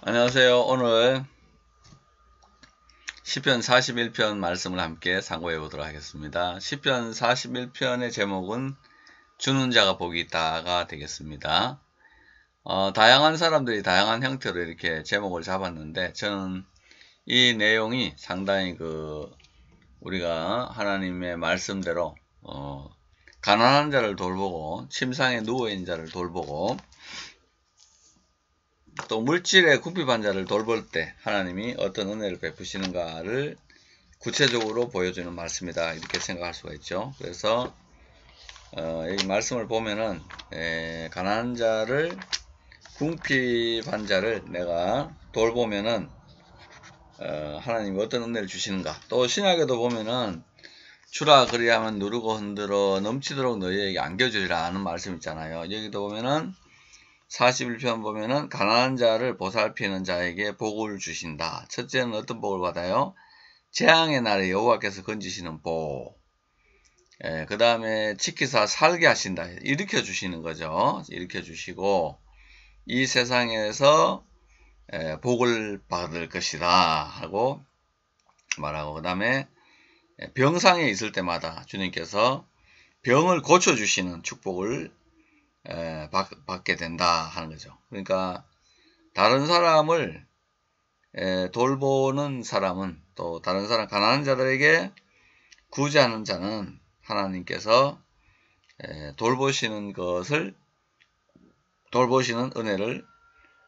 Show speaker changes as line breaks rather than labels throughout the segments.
안녕하세요. 오늘 시편 41편 말씀을 함께 상고해 보도록 하겠습니다. 시편 41편의 제목은 주는 자가 복이 있다가 되겠습니다. 다양한 사람들이 다양한 형태로 이렇게 제목을 잡았는데 저는 이 내용이 상당히 우리가 하나님의 말씀대로 가난한 자를 돌보고 침상에 누워있는 자를 돌보고 또 물질의 궁핍한 자를 돌볼 때 하나님이 어떤 은혜를 베푸시는가를 구체적으로 보여주는 말씀이다, 이렇게 생각할 수가 있죠. 그래서 여기 말씀을 보면은 가난한 자를, 궁핍한 자를 내가 돌보면은 하나님이 어떤 은혜를 주시는가. 또 신약에도 보면은 주라 그리하면 누르고 흔들어 넘치도록 너희에게 안겨주리라 하는 말씀 있잖아요. 여기도 보면은 41편 보면은 가난한 자를 보살피는 자에게 복을 주신다. 첫째는 어떤 복을 받아요? 재앙의 날에 여호와께서 건지시는 복. 그 다음에 지키사 살게 하신다. 일으켜 주시는 거죠. 일으켜 주시고 이 세상에서 복을 받을 것이다 하고 말하고, 그 다음에 병상에 있을 때마다 주님께서 병을 고쳐주시는 축복을 받게 된다 하는 거죠. 그러니까 다른 사람을 돌보는 사람은, 또 다른 사람 가난한 자들에게 구제하는 자는 하나님께서 돌보시는 은혜를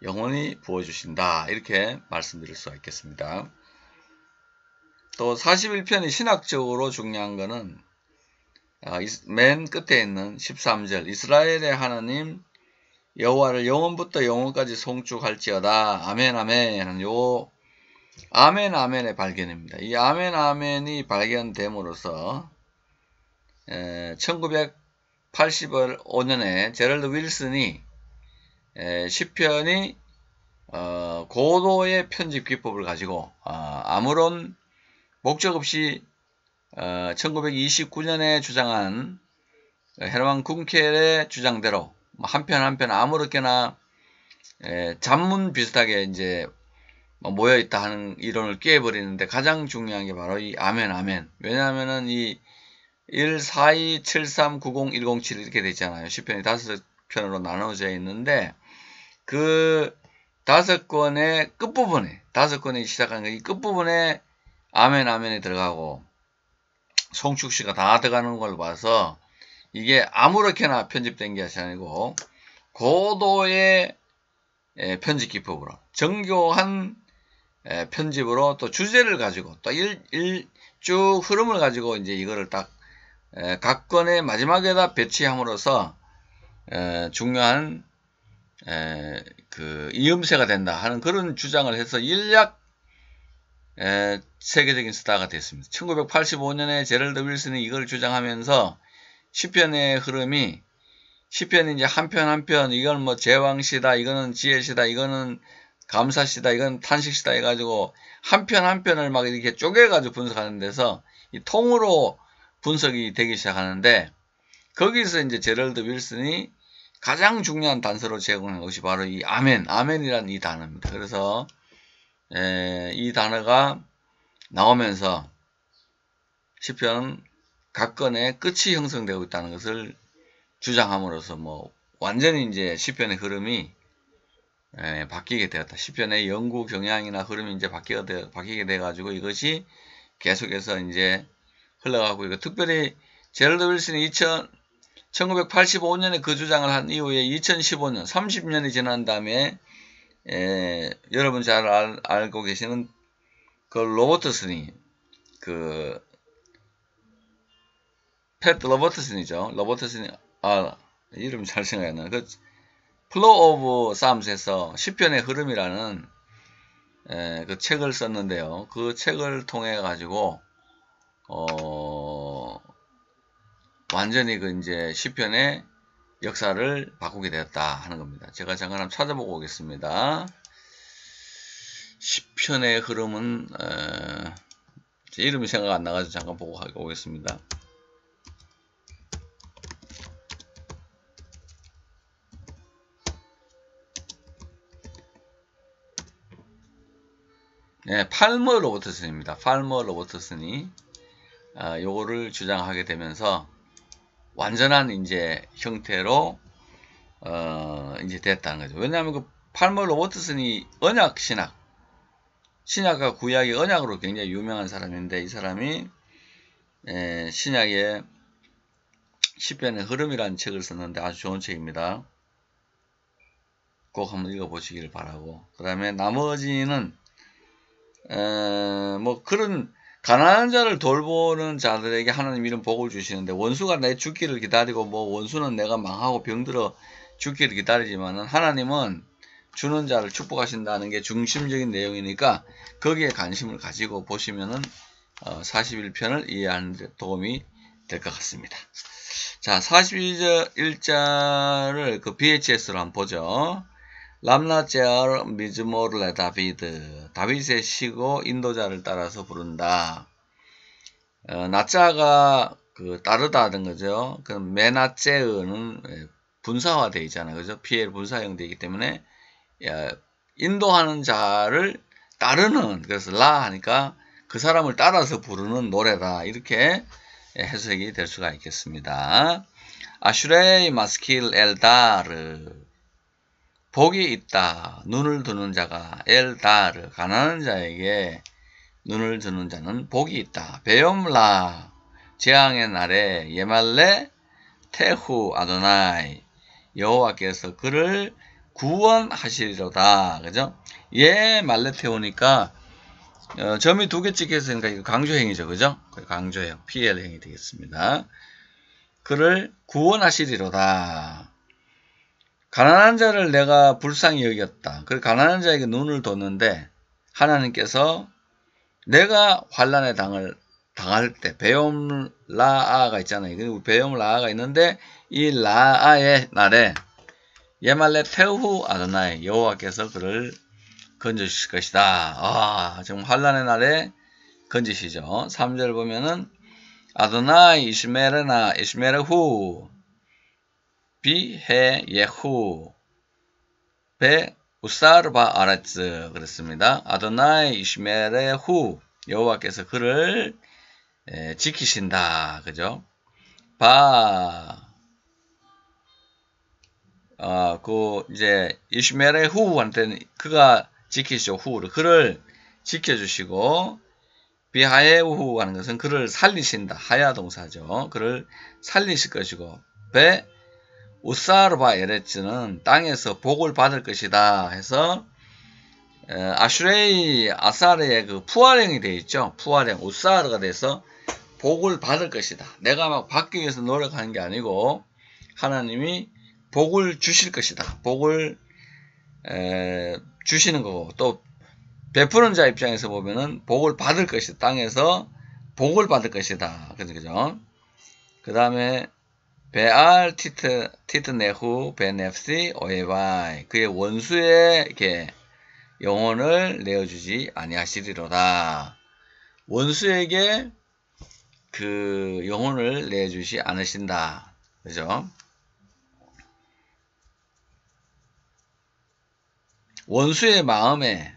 영원히 부어주신다, 이렇게 말씀드릴 수가 있겠습니다. 또 41편이 신학적으로 중요한 것은 맨 끝에 있는 13절 이스라엘의 하나님 여호와를 영원부터 영원까지 송축할지어다 아멘 아멘 하는 요 아멘 아멘의 발견입니다. 이 아멘 아멘이 발견됨으로써 1985년에 제럴드 윌슨이 시편이 고도의 편집 기법을 가지고 아무런 목적 없이 1929년에 주장한 헤르만 쿵켈의 주장대로 한 편 한 편 아무렇게나 잡문 비슷하게 이제 모여있다 하는 이론을 깨버리는데, 가장 중요한 게 바로 이 아멘 아멘. 왜냐하면은 이 142739010 이렇게 되어 있잖아요. 시편이 5편으로 나눠져 있는데 그 5권의 끝부분에, 5권이 시작하는 이 끝부분에 아멘 아멘이 들어가고 송축시가 다 들어가는 걸 봐서 이게 아무렇게나 편집된 것이 아니고 고도의 편집 기법으로, 정교한 편집으로, 또 주제를 가지고 또 쭉 흐름을 가지고 이제 이거를 딱 각 건의 마지막에다 배치함으로써 중요한 이음새가 된다 하는 그런 주장을 해서 인약 세계적인 스타가 됐습니다. 1985년에 제럴드 윌슨이 이걸 주장하면서 시편의 흐름이, 시편이 이제 한 편 한 편, 이건 뭐 제왕시다, 이거는 지혜시다, 이거는 감사시다, 이건 탄식시다 해가지고 한 편 한 편을 막 이렇게 쪼개가지고 분석하는 데서 이 통으로 분석이 되기 시작하는데, 거기서 이제 제럴드 윌슨이 가장 중요한 단서로 제공한 것이 바로 이 아멘, 아멘이라는 이 단어입니다. 그래서 이 단어가 나오면서 시편 각 건의 끝이 형성되고 있다는 것을 주장함으로써 완전히 이제 시편의 흐름이 바뀌게 되었다. 시편의 연구 경향이나 흐름이 이제 바뀌게 돼 가지고 이것이 계속해서 이제 흘러가고 있고, 특별히 제럴드 윌슨이 1985년에 그 주장을 한 이후에 2015년 30년이 지난 다음에 여러분 잘 알고 계시는 로버트슨이, 팻 로버트슨이죠. 로버트슨이, 이름 잘 생각이 안 나요. 플로우 오브 삶스에서 시편의 흐름이라는 그 책을 썼는데요. 그 책을 통해 가지고 완전히 이제 시편의 역사를 바꾸게 되었다 하는 겁니다. 제가 잠깐 한번 찾아보고 오겠습니다. 시편의 흐름은 제 이름이 생각 안 나가지고 잠깐 보고 오겠습니다. 네, 팔머 로버트슨입니다. 팔머 로버트슨이 요거를 주장하게 되면서 완전한 이제 형태로 이제 됐다는 거죠. 왜냐하면 그 팔머 로버트슨이 언약 신약과 구약의 언약으로 굉장히 유명한 사람인데, 이 사람이 신약의 시편의 흐름이라는 책을 썼는데 아주 좋은 책입니다. 꼭 한번 읽어보시길 바라고, 그 다음에 나머지는 뭐 그런 가난한 자를 돌보는 자들에게 하나님 이런 복을 주시는데, 원수가 내 죽기를 기다리고, 뭐 원수는 내가 망하고 병들어 죽기를 기다리지만은 하나님은 주는 자를 축복하신다는 게 중심적인 내용이니까 거기에 관심을 가지고 보시면은 41편을 이해하는 데 도움이 될 것 같습니다. 자, 41절을 그 BHS로 한번 보죠. 람나제알 미즈모르레 다비드, 다윗의 시고 인도자를 따라서 부른다. 나자가 그 따르다는 거죠. 그 메나제어는 분사화되어 있잖아요, 그죠? PL 분사형 되기 때문에 인도하는 자를 따르는, 그래서 라 하니까 그 사람을 따라서 부르는 노래다, 이렇게 해석이 될 수가 있겠습니다. 아슈레이 마스킬 엘다르, 복이 있다, 눈을 드는 자가, 엘다르, 가난한 자에게 눈을 드는 자는 복이 있다. 베옴라, 재앙의 날에 예말레 테후 아도나이, 여호와께서 그를 구원하시리로다. 그죠? 예 말레테오니까 점이 두 개 찍혀 있으니까 이거 강조행이죠, 그죠? 강조행, PL행이 되겠습니다. 그를 구원하시리로다. 가난한 자를 내가 불쌍히 여겼다. 그 가난한 자에게 눈을 뒀는데 하나님께서 내가 환난에 당할 때, 베옴라아가 있잖아요. 그리고 베옴라아가 있는데 이 라아의 날에 예말레 테후 아도나이, 여호와께서 그를 건져주실 것이다. 지금 환난의 날에 건지시죠. 3절 보면은 아도나이 이스메르나 이스메르후 비해 예후 베 우사르바 아라츠, 그렇습니다. 아도나이 이스메르후, 여호와께서 그를 지키신다. 그죠? 이제 이스메르후 한테는 그가 지키시오, 후를, 그를 지켜주시고, 비하에후 하는 것은 그를 살리신다, 하야 동사죠. 그를 살리실 것이고, 베 우사르바 에레츠는 땅에서 복을 받을 것이다 해서 아슈레이 아사르의 그 푸아랭이 되어 있죠. 푸아랭, 우사르가 돼서 복을 받을 것이다. 내가 막 받기 위해서 노력하는 게 아니고 하나님이 복을 주실 것이다. 복을 주시는 거고, 또 베푸는 자 입장에서 보면은 복을 받을 것이다. 땅에서 복을 받을 것이다. 그죠? 그 다음에 베알 티트네후 베네프시 오에바이, 그의 원수에게 영혼을 내어주지 아니하시리로다. 원수에게 그 영혼을 내주지 않으신다. 그죠? 원수의 마음에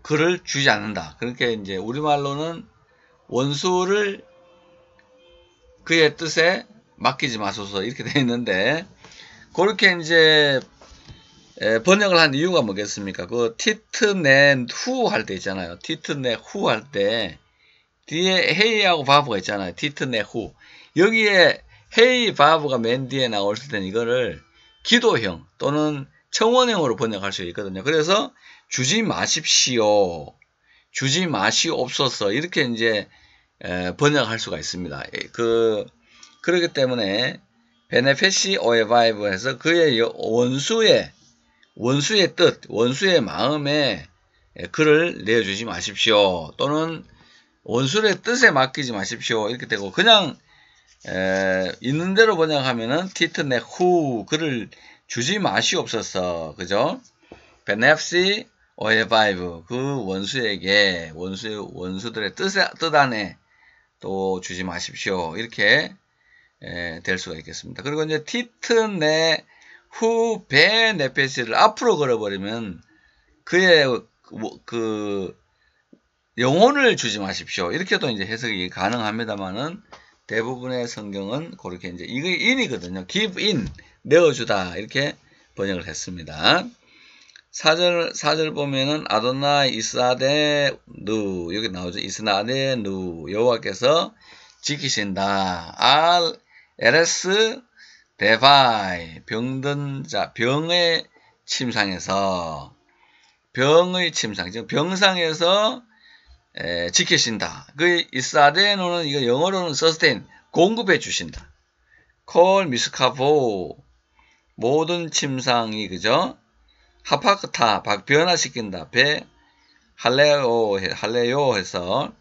그를 주지 않는다. 그렇게 이제 우리말로는 원수를 그의 뜻에 맡기지 마소서, 이렇게 되어 있는데, 그렇게 이제 번역을 한 이유가 뭐겠습니까? 그 티트넷후 할 때 있잖아요. 티트넷후 할 때 뒤에 헤이하고 바브가 있잖아요. 티트넷후. 여기에 헤이 바브가 맨 뒤에 나올 때는 이거를 기도형 또는 청원형으로 번역할 수 있거든요. 그래서 주지 마십시오, 주지 마시옵소서, 이렇게 이제 번역할 수가 있습니다. 그렇기 때문에 베네페시 오에바이브에서 그의 원수의 뜻, 원수의 마음에 그를 내어주지 마십시오, 또는 원수의 뜻에 맡기지 마십시오, 이렇게 되고, 그냥 있는 대로 번역하면은 티트네후, 그를 주지 마시옵소서, 그죠? 베네프시 오에바이브, 그 원수에게, 원수들의 뜻 안에 또 주지 마십시오, 이렇게 될 수가 있겠습니다. 그리고 이제 티트네 후 베네페시를 앞으로 걸어버리면 그의 영혼을 주지 마십시오. 이렇게도 이제 해석이 가능합니다만은 대부분의 성경은 그렇게 이제 이게 in이거든요. give in 내어주다 이렇게 번역을 했습니다. 4절 보면은 아도나이 이스라데누 여기 나오죠. 이스라데누 여호와께서 지키신다. 알 에레스 데바이 병든 자 병의 침상에서 지금 병상에서 지키신다. 그 이스라데누는 이거 영어로는 sustain 공급해 주신다. 콜 미스카보 모든 침상이 그죠? 하파크타 변화시킨다. 배 할레요 해서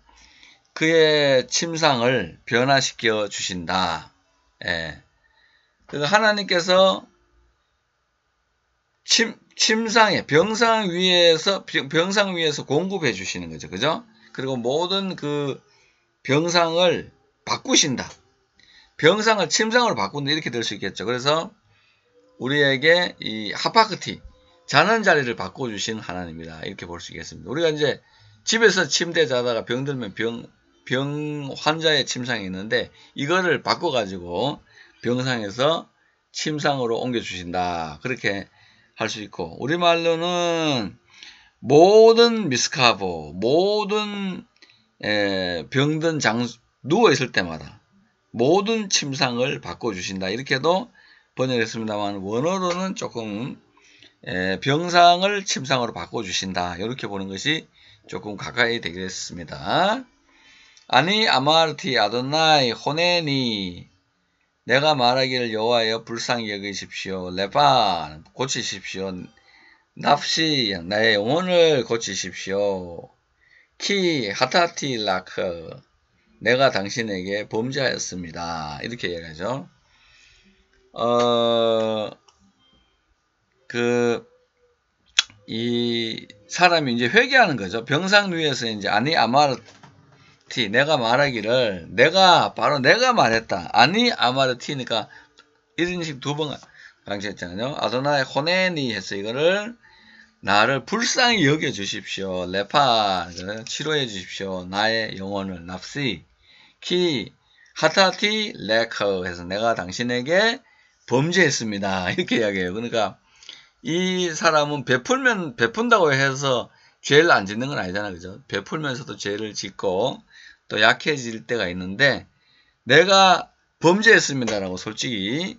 그의 침상을 변화시켜 주신다. 예. 그러니까 하나님께서 침상에 병상 위에서 공급해 주시는 거죠. 그죠? 그리고 모든 그 병상을 바꾸신다. 병상을 침상으로 바꾼다. 이렇게 될 수 있겠죠. 그래서 우리에게 이 하파크티 자는 자리를 바꿔주신 하나님이다. 이렇게 볼 수 있겠습니다. 우리가 이제 집에서 침대 자다가 병들면 병 환자의 침상이 있는데 이거를 바꿔가지고 병상에서 침상으로 옮겨주신다. 그렇게 할 수 있고 우리말로는 모든 미스카보 모든 병든 누워있을 때마다 모든 침상을 바꿔주신다. 이렇게도 번역했습니다만 원어로는 조금 병상을 침상으로 바꿔주신다. 이렇게 보는 것이 조금 가까이 되겠습니다. 아니 아마르티 아도나이 호네니 내가 말하기를 여호와여 불쌍히 여기십시오. 레반 고치십시오. 납시 나의 영혼을 고치십시오. 키 하타티 라크 내가 당신에게 범죄하였습니다. 이렇게 얘기하죠. 이 사람이 이제 회개하는 거죠. 병상 위에서 이제 아니 아마르티 내가 말하기를 바로 내가 말했다. 아니 아마르티니까 이런 식 두 번 강조했잖아요. 아도나이 호네니 해서 이거를 나를 불쌍히 여겨 주십시오. 레파 치료해 주십시오. 나의 영혼을 납시 키 하타티 레커 해서 내가 당신에게 범죄했습니다. 이렇게 이야기해요. 그러니까 이 사람은 베푼다고 해서 죄를 안 짓는 건 아니잖아요. 그죠? 베풀면서도 죄를 짓고 또 약해질 때가 있는데 내가 범죄했습니다라고 솔직히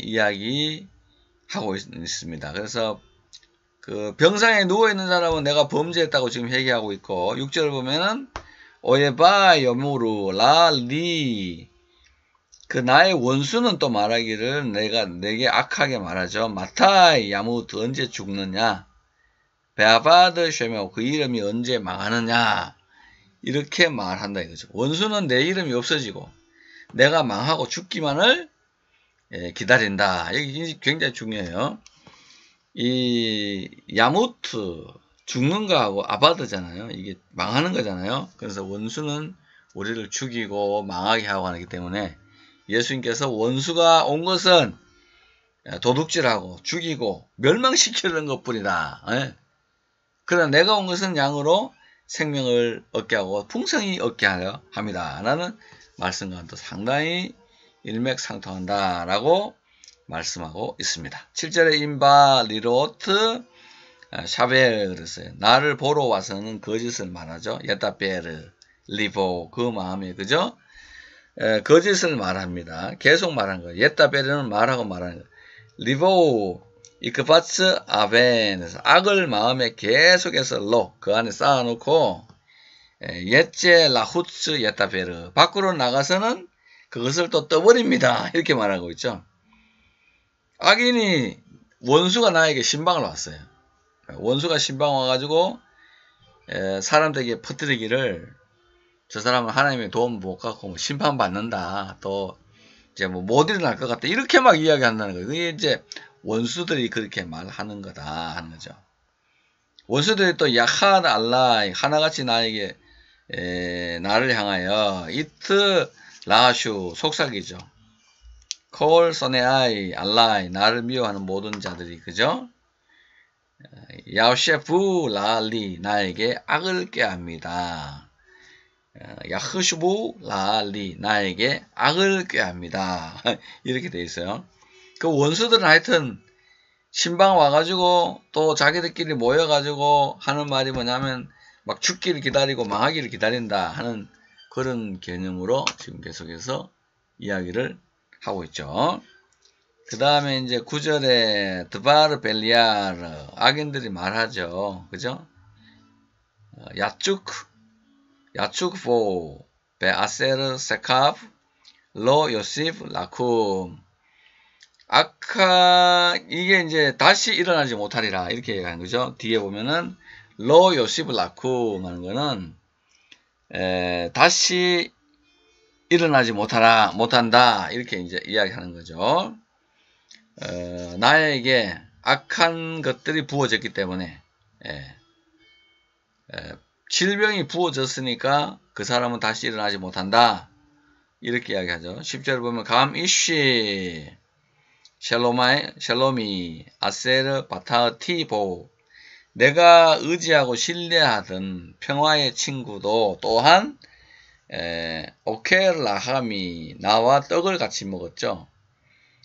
이야기하고 있습니다. 그래서 그 병상에 누워있는 사람은 내가 범죄했다고 지금 얘기하고 있고 6절을 보면은 오예바 여무루 라리 그 나의 원수는 또 말하기를 내게 악하게 말하죠. 마타이 야무트 언제 죽느냐 베아바드 쉐메오 그 이름이 언제 망하느냐 이렇게 말한다 이거죠. 원수는 내 이름이 없어지고 내가 망하고 죽기만을 기다린다. 여기 굉장히 중요해요. 이 야무트 죽는 거하고 아바드잖아요. 이게 망하는 거잖아요. 그래서 원수는 우리를 죽이고 망하게 하고 하기 때문에 예수님께서 원수가 온 것은 도둑질하고 죽이고 멸망시키는 것뿐이다. 그러나 내가 온 것은 양으로 생명을 얻게 하고 풍성히 얻게 하려 합니다. 라는 말씀과는 또 상당히 일맥상통한다 라고 말씀하고 있습니다. 7절에 인바 리로트 샤벨 그랬어요. 나를 보러 와서는 거짓을 말하죠. 예타베르 리보 그 마음에 그죠? 거짓을 말합니다. 계속 말하는 거예요. 예타베르는 말하고 말하는 거예요. 리보 이크바츠 아벤에서 악을 마음에 계속해서 그 안에 쌓아놓고 예제 라후츠 예타베르 밖으로 나가서는 그것을 또 떠버립니다. 이렇게 말하고 있죠. 악인이 원수가 나에게 신방을 왔어요. 원수가 신방 와가지고 사람들에게 퍼뜨리기를 저 사람은 하나님의 도움 못 갖고 뭐 심판받는다. 또 이제 뭐 못 일어날 것 같다. 이렇게 막 이야기한다는 거예요. 그게 이제 원수들이 그렇게 말하는 거다 하는 거죠. 원수들이 또 야한 알라 하나같이 나에게 나를 향하여 이트 라슈 속삭이죠. 콜 소네아이 알라이 나를 미워하는 모든 자들이 그죠? 야셰프 라리 나에게 악을 꾀합니다. 야흐슈부 라리 나에게 악을 꾀합니다. 이렇게 돼 있어요. 그 원수들은 하여튼 신방 와가지고 또 자기들끼리 모여가지고 하는 말이 뭐냐면 막 죽기를 기다리고 망하기를 기다린다 하는 그런 개념으로 지금 계속해서 이야기를 하고 있죠. 그 다음에 이제 9절에 드바르 벨리아르 악인들이 말하죠. 그죠? 야축 포 베아세르 세카프 로 요시프 라쿰 아까 이게 이제 다시 일어나지 못하리라 이렇게 얘기하는 거죠. 뒤에 보면은 로 요시프 라쿰 하는 거는 다시 일어나지 못한다 이렇게 이제 이야기하는 거죠. 나에게 악한 것들이 부어졌기 때문에 질병이 부어졌으니까 그 사람은 다시 일어나지 못한다 이렇게 이야기하죠. 10절 보면 감 이쉬 샬롬이 아세르 바타티보 내가 의지하고 신뢰하던 평화의 친구도 또한 오케라함이 나와 떡을 같이 먹었죠.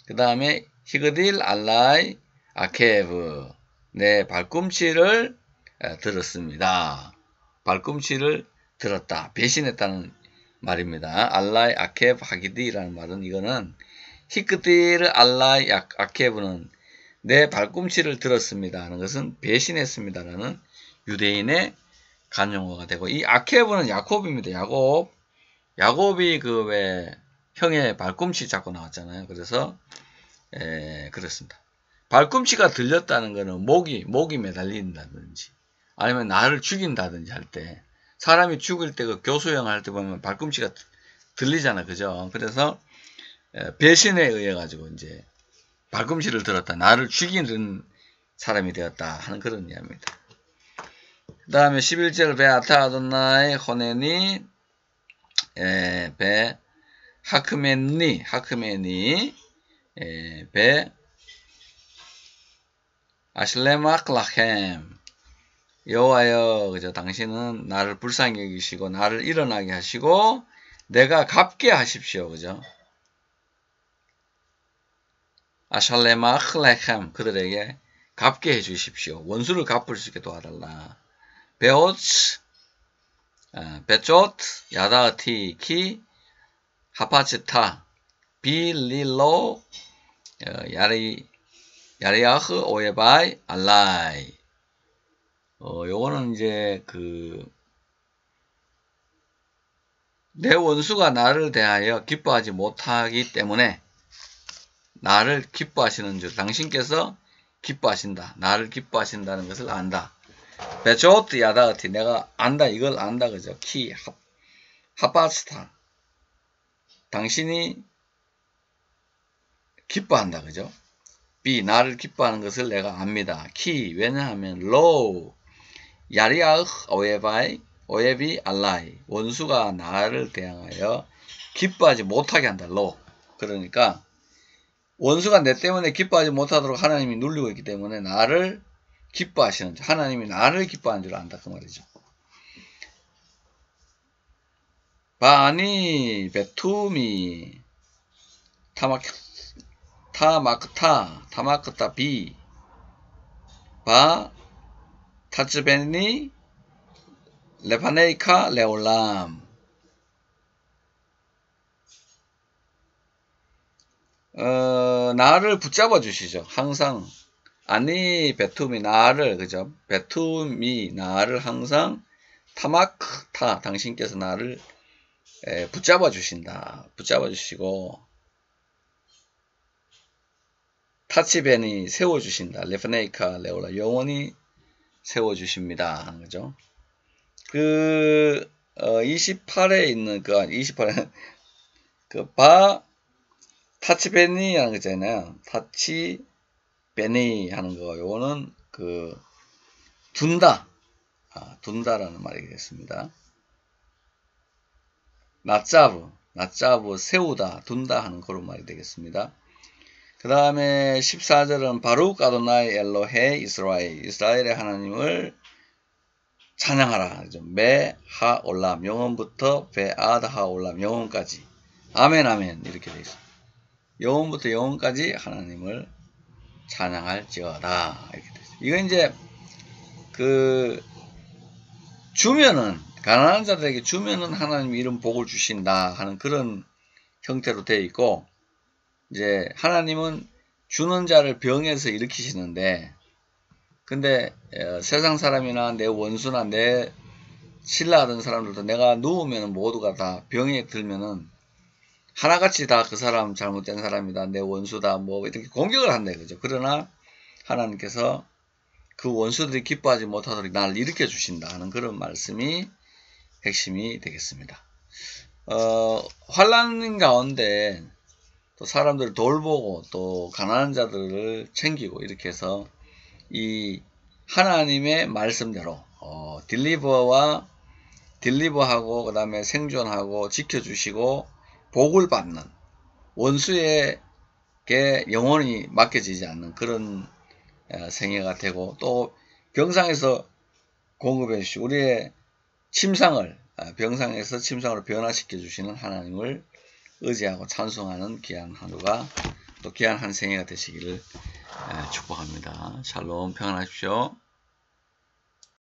그 다음에 히그딜 알라이 아케브 내 발꿈치를 들었습니다. 발꿈치를 들었다. 배신했다는 말입니다. 알라이 아케브 하기디라는 말은 이거는 히그딜 알라이 아케브는 내 발꿈치를 들었습니다 하는 것은 배신했습니다 라는 유대인의 간용어가 되고 이 아케브는 야곱입니다. 야곱이 그 왜 형의 발꿈치 잡고 나왔잖아요. 그래서 그렇습니다. 발꿈치가 들렸다는 것은 목이 매달린다든지 아니면 나를 죽인다든지 할 때 사람이 죽을 때 그 교수형 할 때 보면 발꿈치가 들리잖아. 그죠? 그래서 배신에 의해 가지고 이제 발꿈치를 들었다. 나를 죽이는 사람이 되었다 하는 그런 이야기입니다. 그 다음에 11절 베아타 아돈나이 호네니 베 하크메니 베 아실레마크 라켐 여호와여 그저 당신은 나를 불쌍히 여기시고 나를 일어나게 하시고 내가 갚게 하십시오. 그죠? 아샬레마크 라켐 그들에게 갚게 해주십시오. 원수를 갚을 수 있게 도와달라. 베쪼트 야다티 키 하파치타 빌릴로 야리아흐 오에바이 알라이 요거는 이제 내 원수가 나를 대하여 기뻐하지 못하기 때문에 나를 기뻐하시는 줄 당신께서 기뻐하신다. 나를 기뻐하신다는 것을 안다. 베조트 야다티 내가 안다. 이걸 안다. 그죠? 키 하파스타 당신이 기뻐한다. 그죠? B 나를 기뻐하는 것을 내가 압니다. 키 왜냐하면 로우 야리아흐 오에비 알라이 원수가 나를 대항하여 기뻐하지 못하게 한다. 로 그러니까 원수가 내 때문에 기뻐하지 못하도록 하나님이 눌리고 있기 때문에 나를 기뻐하시는 줄 하나님이 나를 기뻐하는 줄 안다 그 말이죠. 바니 베투미 타마크타 비 바 타츠베니 레파네이카 레올람 나를 붙잡아 주시죠. 항상 아니 베툼이 나를 그죠? 베툼이 나를 항상 타마크타 당신께서 나를 붙잡아 주신다. 붙잡아 주시고 타치벤이 세워 주신다. 레파네이카 레올라 영원히 세워 주십니다 하는 거죠. 28에 있는 28에 타치베니 하는 거 있잖아요. 타치베니 하는 거 요거는 둔다라는 말이 되겠습니다. 나짜브 세우다 둔다 하는 그런 말이 되겠습니다. 그 다음에 14절은 바룩 아도나이 엘로헤 이스라엘, 이스라엘의 하나님을 찬양하라. 메 하 올람, 영원부터 베 아드 하 올람, 영원까지. 아멘 아멘 이렇게 되어 있습니다. 영원부터 영원까지 하나님을 찬양할지어다 이렇게 되어 있습니다. 이건 이제 그 주면은, 가난한 자들에게 주면은 하나님이 이런 복을 주신다 하는 그런 형태로 되어 있고, 이제 하나님은 주는 자를 병에서 일으키시는데, 근데 세상 사람이나 내 원수나 내 신뢰하던 사람들도 내가 누우면 모두가 다 병에 들면은 하나같이 다 그 사람 잘못된 사람이다, 내 원수다, 뭐 이렇게 공격을 한다 이거죠. 그러나 하나님께서 그 원수들이 기뻐하지 못하도록 나를 일으켜 주신다 하는 그런 말씀이 핵심이 되겠습니다. 환난 가운데 또 사람들을 돌보고 또 가난한 자들을 챙기고 이렇게 해서 이 하나님의 말씀대로 딜리버하고 그 다음에 생존하고 지켜주시고 복을 받는, 원수에게 영원히 맡겨지지 않는 그런 생애가 되고, 또 병상에서 공급해 주시고 우리의 침상을, 병상에서 침상으로 변화시켜 주시는 하나님을 의지하고 찬송하는 귀한 하루가, 또 귀한 한 생애가 되시기를 축복합니다. 샬롬, 평안하십시오.